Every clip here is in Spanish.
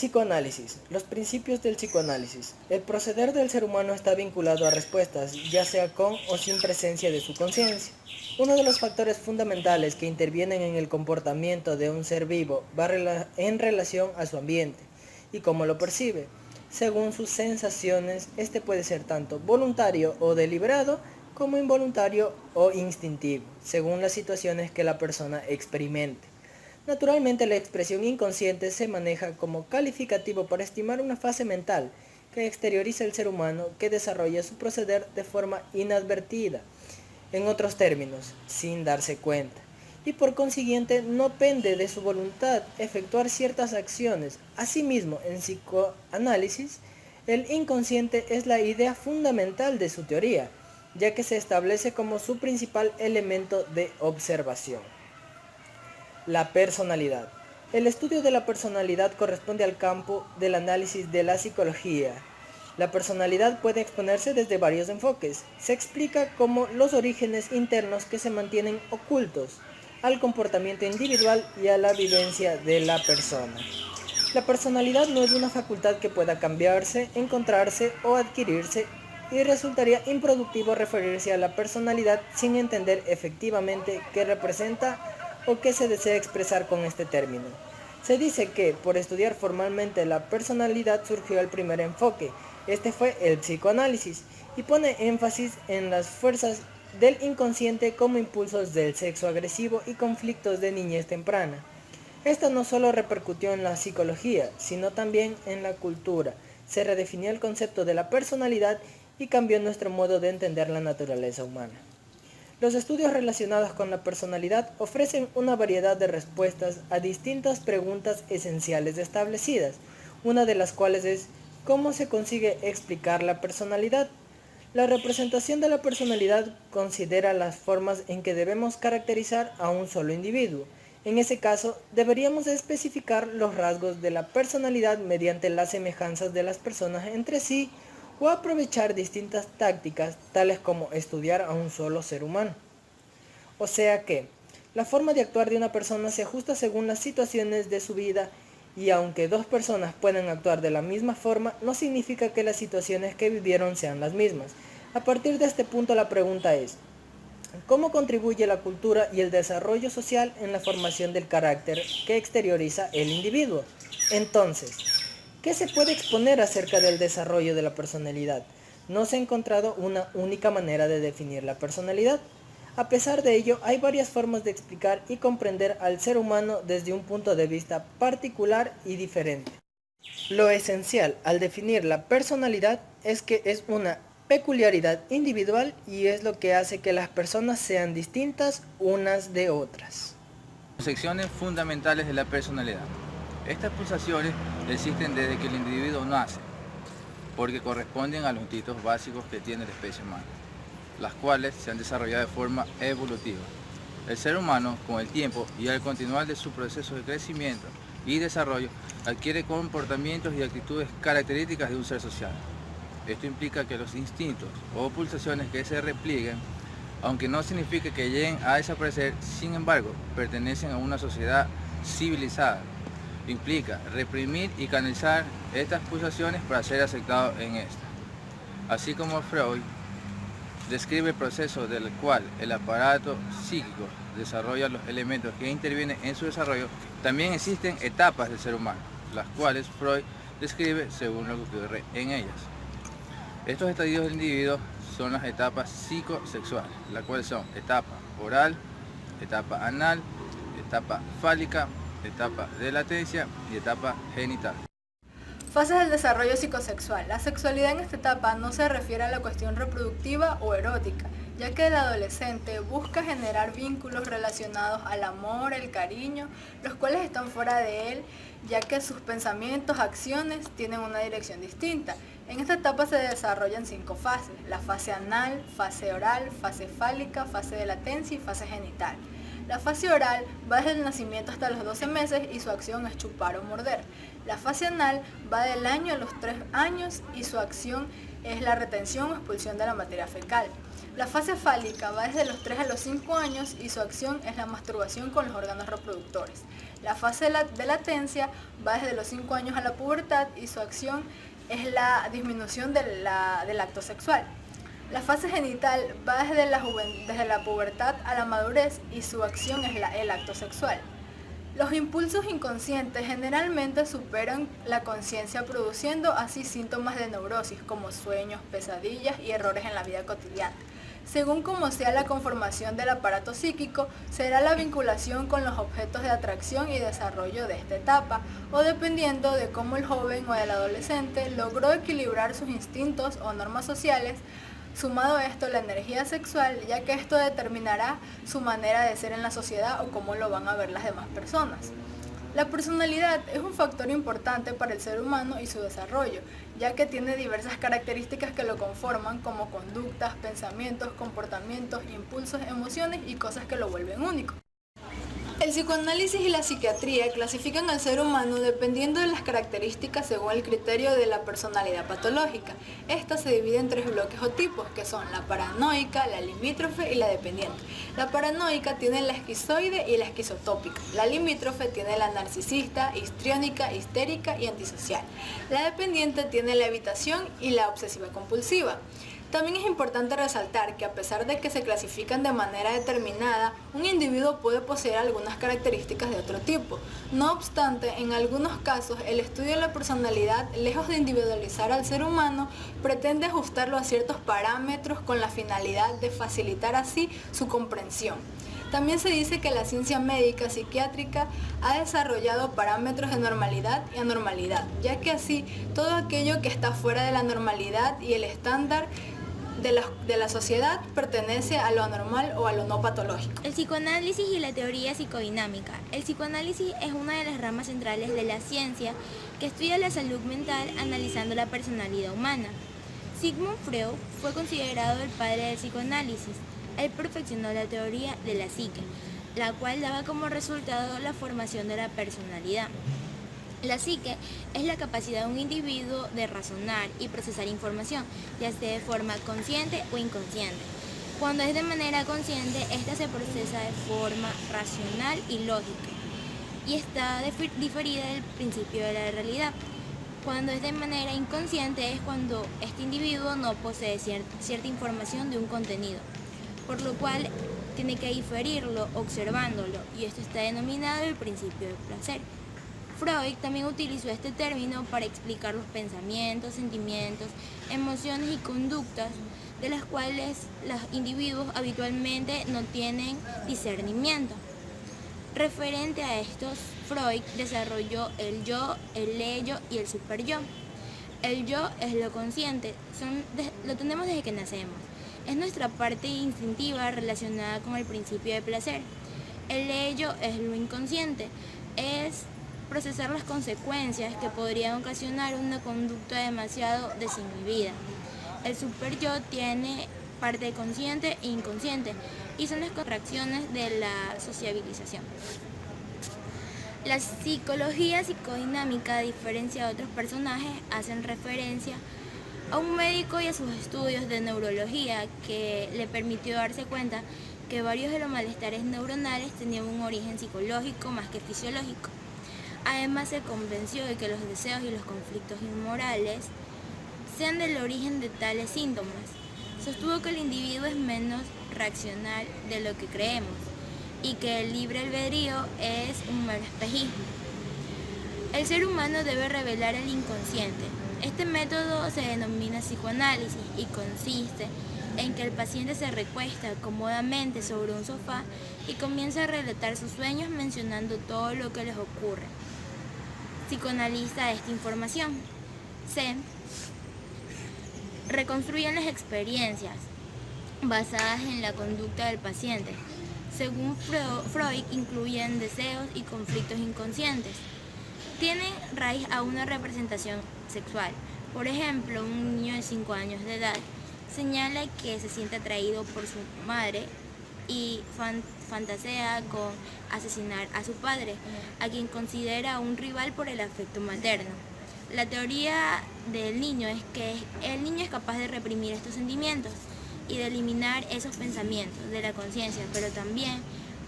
Psicoanálisis. Los principios del psicoanálisis. El proceder del ser humano está vinculado a respuestas, ya sea con o sin presencia de su conciencia. Uno de los factores fundamentales que intervienen en el comportamiento de un ser vivo va en relación a su ambiente y cómo lo percibe. Según sus sensaciones, este puede ser tanto voluntario o deliberado como involuntario o instintivo, según las situaciones que la persona experimente. Naturalmente, la expresión inconsciente se maneja como calificativo para estimar una fase mental que exterioriza el ser humano que desarrolla su proceder de forma inadvertida, en otros términos, sin darse cuenta, y por consiguiente no pende de su voluntad efectuar ciertas acciones. Asimismo, en psicoanálisis, el inconsciente es la idea fundamental de su teoría, ya que se establece como su principal elemento de observación. La personalidad. El estudio de la personalidad corresponde al campo del análisis de la psicología. La personalidad puede exponerse desde varios enfoques. Se explica como los orígenes internos que se mantienen ocultos al comportamiento individual y a la vivencia de la persona. La personalidad no es una facultad que pueda cambiarse, encontrarse o adquirirse, y resultaría improductivo referirse a la personalidad sin entender efectivamente qué representa o qué se desea expresar con este término. Se dice que, por estudiar formalmente la personalidad, surgió el primer enfoque. Este fue el psicoanálisis, y pone énfasis en las fuerzas del inconsciente como impulsos del sexo agresivo y conflictos de niñez temprana. Esta no solo repercutió en la psicología, sino también en la cultura. Se redefinió el concepto de la personalidad y cambió nuestro modo de entender la naturaleza humana. Los estudios relacionados con la personalidad ofrecen una variedad de respuestas a distintas preguntas esenciales establecidas, una de las cuales es ¿cómo se consigue explicar la personalidad? La representación de la personalidad considera las formas en que debemos caracterizar a un solo individuo. En ese caso, deberíamos especificar los rasgos de la personalidad mediante las semejanzas de las personas entre sí, o aprovechar distintas tácticas, tales como estudiar a un solo ser humano. O sea que, la forma de actuar de una persona se ajusta según las situaciones de su vida, y aunque dos personas pueden actuar de la misma forma, no significa que las situaciones que vivieron sean las mismas. A partir de este punto la pregunta es, ¿cómo contribuye la cultura y el desarrollo social en la formación del carácter que exterioriza el individuo? Entonces, ¿qué se puede exponer acerca del desarrollo de la personalidad? No se ha encontrado una única manera de definir la personalidad. A pesar de ello, hay varias formas de explicar y comprender al ser humano desde un punto de vista particular y diferente. Lo esencial al definir la personalidad es que es una peculiaridad individual y es lo que hace que las personas sean distintas unas de otras. Secciones fundamentales de la personalidad. Estas pulsaciones existen desde que el individuo nace, porque corresponden a los instintos básicos que tiene la especie humana, las cuales se han desarrollado de forma evolutiva. El ser humano, con el tiempo y al continuar de su proceso de crecimiento y desarrollo, adquiere comportamientos y actitudes características de un ser social. Esto implica que los instintos o pulsaciones que se replieguen, aunque no signifique que lleguen a desaparecer, sin embargo, pertenecen a una sociedad civilizada. Implica reprimir y canalizar estas pulsaciones para ser aceptado en esta. Así como Freud describe el proceso del cual el aparato psíquico desarrolla los elementos que intervienen en su desarrollo, también existen etapas del ser humano, las cuales Freud describe según lo que ocurre en ellas. Estos estadios del individuo son las etapas psicosexuales, las cuales son etapa oral, etapa anal, etapa fálica, etapa de latencia y etapa genital. Fases del desarrollo psicosexual. La sexualidad en esta etapa no se refiere a la cuestión reproductiva o erótica, ya que el adolescente busca generar vínculos relacionados al amor, el cariño, los cuales están fuera de él, ya que sus pensamientos, acciones tienen una dirección distinta. En esta etapa se desarrollan 5 fases: la fase anal, fase oral, fase fálica, fase de latencia y fase genital. La fase oral va desde el nacimiento hasta los 12 meses y su acción es chupar o morder. La fase anal va del año a los 3 años y su acción es la retención o expulsión de la materia fecal. La fase fálica va desde los 3 a los 5 años y su acción es la masturbación con los órganos reproductores. La fase de latencia va desde los 5 años a la pubertad y su acción es la disminución del acto sexual. La fase genital va desde la pubertad a la madurez y su acción es el acto sexual. Los impulsos inconscientes generalmente superan la conciencia, produciendo así síntomas de neurosis como sueños, pesadillas y errores en la vida cotidiana. Según como sea la conformación del aparato psíquico, será la vinculación con los objetos de atracción y desarrollo de esta etapa, o dependiendo de cómo el joven o el adolescente logró equilibrar sus instintos o normas sociales. Sumado a esto la energía sexual, ya que esto determinará su manera de ser en la sociedad o cómo lo van a ver las demás personas. La personalidad es un factor importante para el ser humano y su desarrollo, ya que tiene diversas características que lo conforman, como conductas, pensamientos, comportamientos, impulsos, emociones y cosas que lo vuelven único. El psicoanálisis y la psiquiatría clasifican al ser humano dependiendo de las características según el criterio de la personalidad patológica. Esta se divide en 3 bloques o tipos, que son la paranoica, la limítrofe y la dependiente. La paranoica tiene la esquizoide y la esquizotópica. La limítrofe tiene la narcisista, histriónica, histérica y antisocial. La dependiente tiene la evitación y la obsesiva compulsiva. También es importante resaltar que a pesar de que se clasifican de manera determinada, un individuo puede poseer algunas características de otro tipo. No obstante, en algunos casos, el estudio de la personalidad, lejos de individualizar al ser humano, pretende ajustarlo a ciertos parámetros con la finalidad de facilitar así su comprensión. También se dice que la ciencia médica psiquiátrica ha desarrollado parámetros de normalidad y anormalidad, ya que así todo aquello que está fuera de la normalidad y el estándar de la sociedad pertenece a lo anormal o a lo no patológico. El psicoanálisis y la teoría psicodinámica. El psicoanálisis es una de las ramas centrales de la ciencia que estudia la salud mental analizando la personalidad humana. Sigmund Freud fue considerado el padre del psicoanálisis. Él perfeccionó la teoría de la psique, la cual daba como resultado la formación de la personalidad. La psique es la capacidad de un individuo de razonar y procesar información, ya sea de forma consciente o inconsciente. Cuando es de manera consciente, esta se procesa de forma racional y lógica, y está diferida del principio de la realidad. Cuando es de manera inconsciente es cuando este individuo no posee cierta información de un contenido, por lo cual tiene que diferirlo observándolo, y esto está denominado el principio del placer. Freud también utilizó este término para explicar los pensamientos, sentimientos, emociones y conductas de las cuales los individuos habitualmente no tienen discernimiento. Referente a estos, Freud desarrolló el yo, el ello y el superyo. El yo es lo consciente, lo tenemos desde que nacemos. Es nuestra parte instintiva relacionada con el principio de placer. El ello es lo inconsciente, es procesar las consecuencias que podrían ocasionar una conducta demasiado desinhibida. El superyo tiene parte consciente e inconsciente y son las contracciones de la sociabilización. La psicología psicodinámica, a diferencia de otros personajes, hacen referencia a un médico y a sus estudios de neurología que le permitió darse cuenta que varios de los malestares neuronales tenían un origen psicológico más que fisiológico. Además, se convenció de que los deseos y los conflictos inmorales sean del origen de tales síntomas. Sostuvo que el individuo es menos racional de lo que creemos y que el libre albedrío es un mero espejismo. El ser humano debe revelar el inconsciente. Este método se denomina psicoanálisis y consiste en que el paciente se recuesta cómodamente sobre un sofá y comienza a relatar sus sueños mencionando todo lo que les ocurre. Psicoanaliza esta información. C. Reconstruyen las experiencias basadas en la conducta del paciente. Según Freud, incluyen deseos y conflictos inconscientes. Tienen raíz a una representación sexual. Por ejemplo, un niño de 5 años de edad señala que se siente atraído por su madre y fantasea con asesinar a su padre, a quien considera un rival por el afecto materno. La teoría del niño es que el niño es capaz de reprimir estos sentimientos y de eliminar esos pensamientos de la conciencia, pero también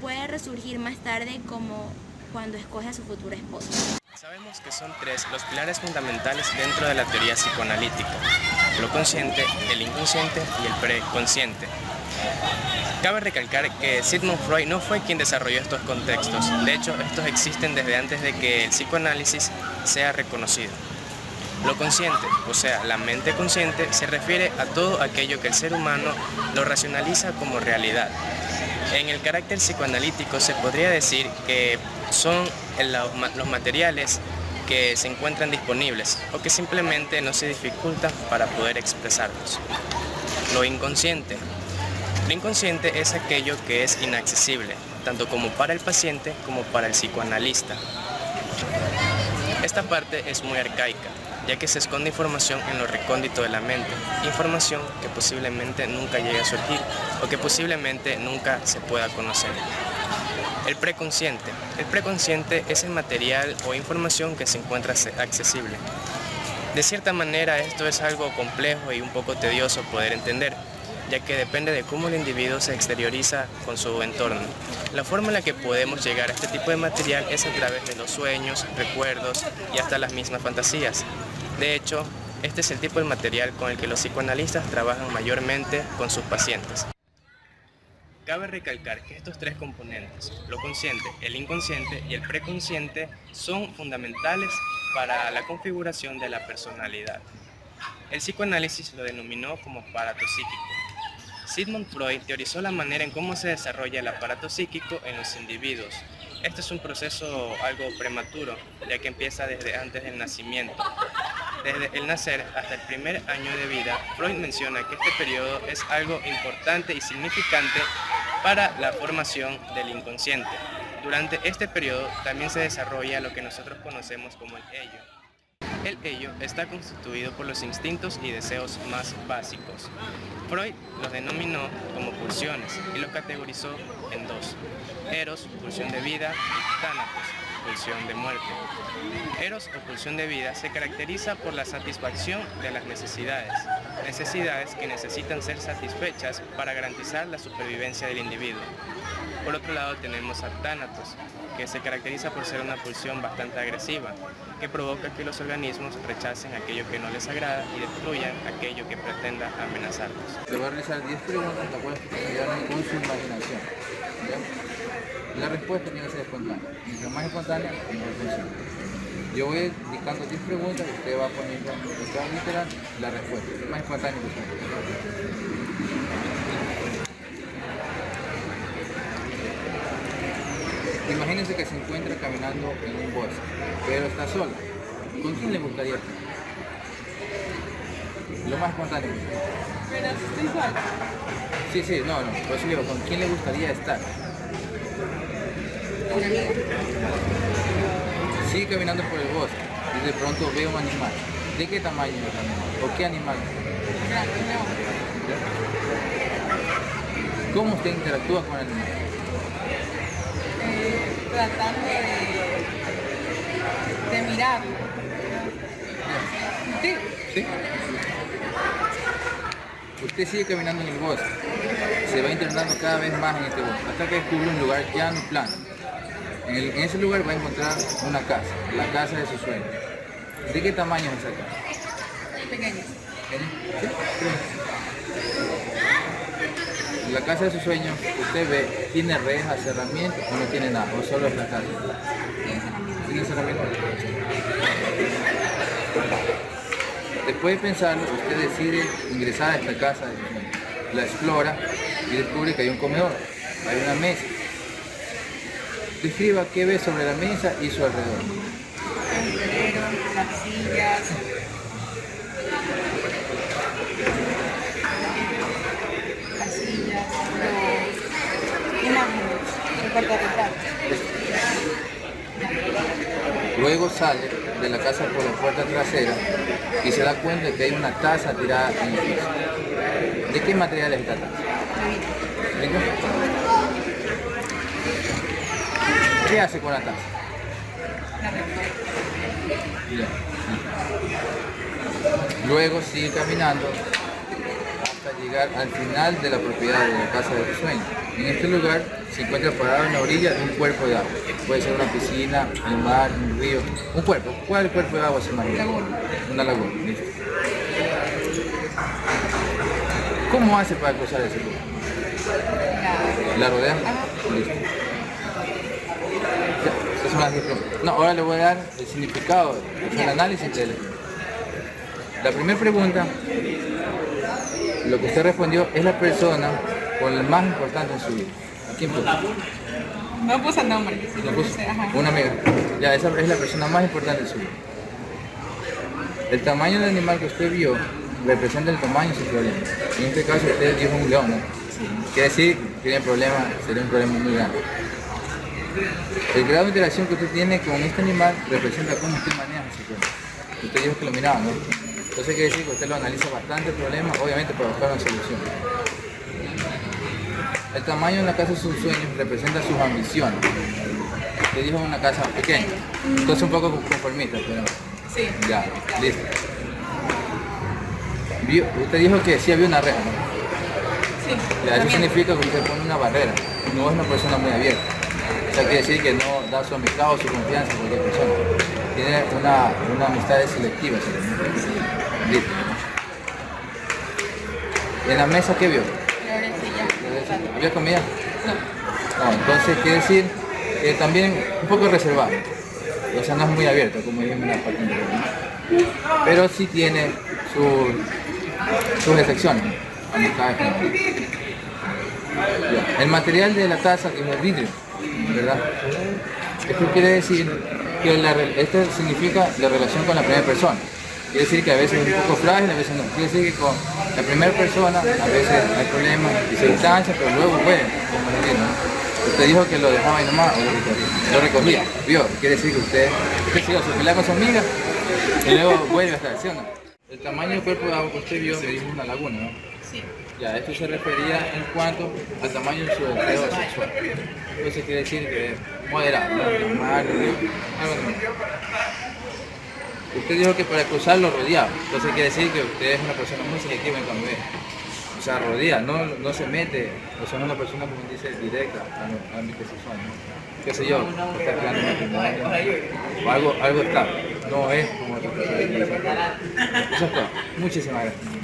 puede resurgir más tarde como cuando escoge a su futura esposa. Sabemos que son tres los pilares fundamentales dentro de la teoría psicoanalítica: lo consciente, el inconsciente y el preconsciente. Cabe recalcar que Sigmund Freud no fue quien desarrolló estos contextos. De hecho, estos existen desde antes de que el psicoanálisis sea reconocido. Lo consciente, o sea, la mente consciente, se refiere a todo aquello que el ser humano lo racionaliza como realidad. En el carácter psicoanalítico se podría decir que son los materiales que se encuentran disponibles o que simplemente no se dificultan para poder expresarlos. Lo inconsciente. Lo inconsciente es aquello que es inaccesible, tanto como para el paciente como para el psicoanalista. Esta parte es muy arcaica, ya que se esconde información en lo recóndito de la mente, información que posiblemente nunca llegue a surgir o que posiblemente nunca se pueda conocer. El preconsciente. El preconsciente es el material o información que se encuentra accesible. De cierta manera, esto es algo complejo y un poco tedioso poder entender, ya que depende de cómo el individuo se exterioriza con su entorno. La forma en la que podemos llegar a este tipo de material es a través de los sueños, recuerdos y hasta las mismas fantasías. De hecho, este es el tipo de material con el que los psicoanalistas trabajan mayormente con sus pacientes. Cabe recalcar que estos tres componentes, lo consciente, el inconsciente y el preconsciente, son fundamentales para la configuración de la personalidad. El psicoanálisis lo denominó como aparato psíquico. Sigmund Freud teorizó la manera en cómo se desarrolla el aparato psíquico en los individuos. Este es un proceso algo prematuro, ya que empieza desde antes del nacimiento. Desde el nacer hasta el primer año de vida, Freud menciona que este periodo es algo importante y significante para la formación del inconsciente. Durante este periodo también se desarrolla lo que nosotros conocemos como el ello. El ello está constituido por los instintos y deseos más básicos. Freud los denominó como pulsiones y los categorizó en dos: eros, pulsión de vida, y tánatos, pulsión de muerte. Eros o pulsión de vida se caracteriza por la satisfacción de las necesidades que necesitan ser satisfechas para garantizar la supervivencia del individuo. Por otro lado tenemos a tánatos, que se caracteriza por ser una pulsión bastante agresiva, que provoca que los organismos rechacen aquello que no les agrada y destruyan aquello que pretenda amenazarlos. Le voy a realizar 10 preguntas, las cuales ayudarán con su imaginación. ¿Ya? La respuesta tiene que ser espontánea. Mientras más espontánea, mejor funciona. Yo voy indicando 10 preguntas y usted va poniendo en cada literal la respuesta. Más espontánea posible. Imagínense que se encuentra caminando en un bosque, pero está sola. ¿Con quién le gustaría estar? Lo más espontáneo. Pero si estoy sola. Sí, no, por eso digo, ¿con quién le gustaría estar? Una amiga. Sigue caminando por el bosque y de pronto ve un animal. ¿De qué tamaño es el animal? ¿O qué animal? ¿Cómo usted interactúa con el animal? Tratando de mirarlo. Sí. ¿Sí? Usted sigue caminando en el bosque, se va internando cada vez más en este bosque, hasta que descubre un lugar llano y plano. En ese lugar va a encontrar una casa, la casa de sus sueños. ¿De qué tamaño es esa casa? Pequeña. ¿Sí? La casa de sus sueños, usted ve, ¿tiene rejas, cerramientos o no tiene nada? ¿O solo es la casa? ¿Tiene cerramientos? Después de pensarlo, usted decide ingresar a esta casa de sus sueños. La explora y descubre que hay un comedor, hay una mesa. Describa qué ve sobre la mesa y su alrededor. El librero, las sillas. Imágenes, el portarretrato. Luego sale de la casa por la puerta trasera y se da cuenta de que hay una taza tirada en el piso. ¿De qué material es esta taza? ¿Rico? ¿Qué hace con la taza? Ya. Luego sigue caminando hasta llegar al final de la propiedad de la casa de tus sueños. En este lugar se encuentra parado en la orilla de un cuerpo de agua. Puede ser una piscina, el mar, un río, un cuerpo. ¿Cuál cuerpo de agua se imagina? Una laguna. Listo. ¿Cómo hace para cruzar ese lugar? ¿La rodea? Listo. Ya, esas son las 10 preguntas. No, ahora le voy a dar el significado, el análisis de la primera pregunta. Lo que usted respondió es la persona con el más importante en su vida. ¿A quién puso? No puse nombre. ¿No puso? Ajá. Una amiga. Ya, esa es la persona más importante en su vida. El tamaño del animal que usted vio representa el tamaño de su problema. En este caso usted dijo un león, ¿no? Quiere decir que tiene problemas, sería un problema muy grande. El grado de interacción que usted tiene con este animal representa cómo usted maneja ese problema. Usted dijo que lo miraba, ¿no? Entonces quiere decir que usted lo analiza bastante el problema, obviamente para buscar una solución. El tamaño de la casa de sus sueños representa sus ambiciones. Usted dijo una casa pequeña, entonces un poco conformista, pero Sí. ya, listo. Usted dijo que sí había una reja, ¿no? Sí. Ya, eso significa que usted pone una barrera, no es una persona muy abierta. O sea, quiere decir que no da su amistad o su confianza a cualquier persona. Tiene una amistad selectiva. ¿Sí? Listo. ¿En la mesa qué vio? ¿Había comida? No, entonces quiere decir que también un poco reservado. O sea, no es muy abierto, como dije en una parte anterior, ¿no? Pero sí tiene sus excepciones. Amistades. Ya. El material de la taza que es el vidrio, ¿verdad? Esto quiere decir que esto significa la relación con la primera persona. Quiere decir que a veces es un poco frágil, a veces no. Quiere decir que con la primera persona a veces hay problemas y se distancia, pero luego vuelve, como el vidrio, ¿no? Usted dijo que lo dejaba ahí nomás o lo recogía. Lo recogía, ¿vio? Quiere decir que usted se iba a su pelea con su amiga y luego vuelve a estar, ¿sí o no? El tamaño del cuerpo de agua que usted vio me dijo una laguna, ¿no? Sí. Ya, esto se refería en cuanto al tamaño de su deseo sexual. Entonces quiere decir que es moderado, ¿no? Normal, algo normal. Usted dijo que para cruzar lo rodeaba, entonces quiere decir que usted es una persona muy selectiva en cuanto ve. O sea, rodea, no se mete, o sea, no es una persona, como dice, directa al ámbito sexual, ¿no? Qué sé yo, está creando matrimonio, o algo está, no es como otra persona. Eso es todo. Muchísimas gracias.